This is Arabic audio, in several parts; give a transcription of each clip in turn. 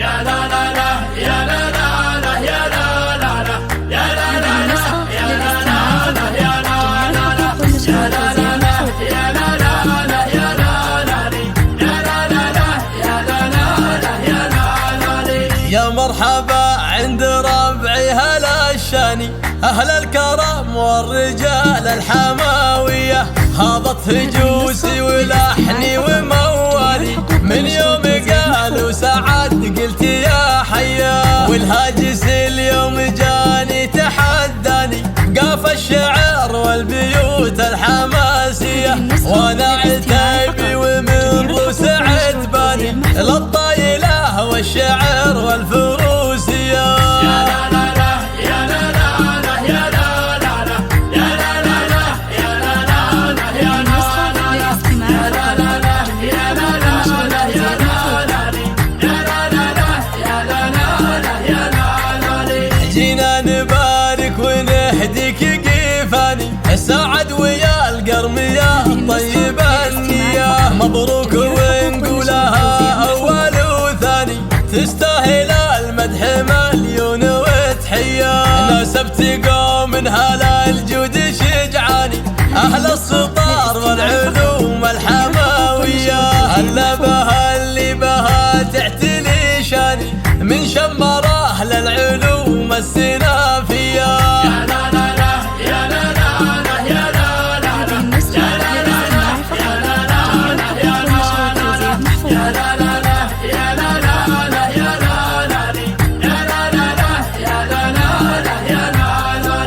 يا لا لا لا يا لا لا لا يا لا لا لا يا لا لا لا يا لا لا لا يا لا لا لا يا لا لا لا يا لا لا لا يا لا لا يا لا لا لا يا لا لا لا يا لا لا. يا مرحبا عند ربعي هلا الشاني، أهل الكرم والرجال الحماوية، هضت هجوسي ولحني وموالي، من يوم قالوا سعد قلت يا حيا، والهاجس اليوم جاني تحداني، قاف الشعر والبيوت الحماسية، وانا عتيبي ومن روس عتباني، للطايلة والشعر والفروسية. جينا نبارك ونهديك قيفاني، سعد ويا القرمية طيب النية، مبروك ونقولها أول وثاني، تستاهل المدح مليون وتحية، ناسبت قوم هلا الجود شجعاني، أهل السطار والعلوم الحماوية، هلا بها اللي بها تعتلي شاني، من شمره للعلوم السنافية. يا لا لا لا يا لا لا لا يا لا لا لا يا لا لا لا يا لا لا لا يا لا لا لا يا لا لا لا يا لا لا يا لا لا لا يا لا لا لا يا لا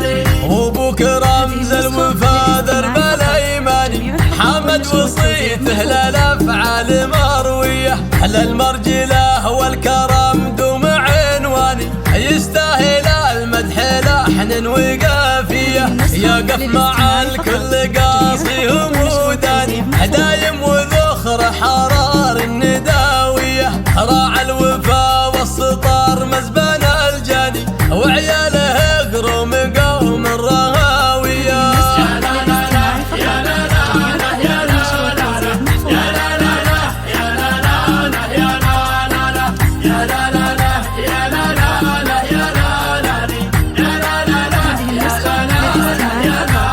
لا. وابوك رمز الوفا درب الايماني، حمد وصيته للافعال مرويه، للمرجله والكرم دوم عنواني، يستاهل المدح لحن وقافيه، يقف مع الكل قاصي وموداني، دايم وذخر حرار النداويه، راعى الوفا والسطار مزبان الجاني، وعياله قروم قوم الرهاويه. يا لا لا لا يا لا لا لا يا لا لا لا يا لا لا لا يا لا لا لا يا لا لا لا يا لا لا لا يا لا لا لا يا لا لا يا لا لا لا يا لا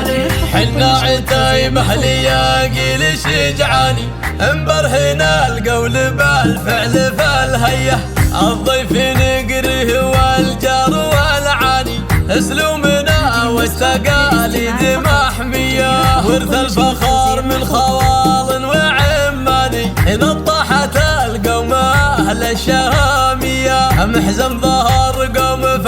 لا. حنا عتيب اهلي قيل شجعاني، مبرهنا القول بالفعل فالهيه، الضيف نقره والجار والعاني، اسلوبنا والتقاليد محميه، ورث الفخر من خوال وعماني، نطحت القوم اهل الشهاميه، محزن ظهر قوم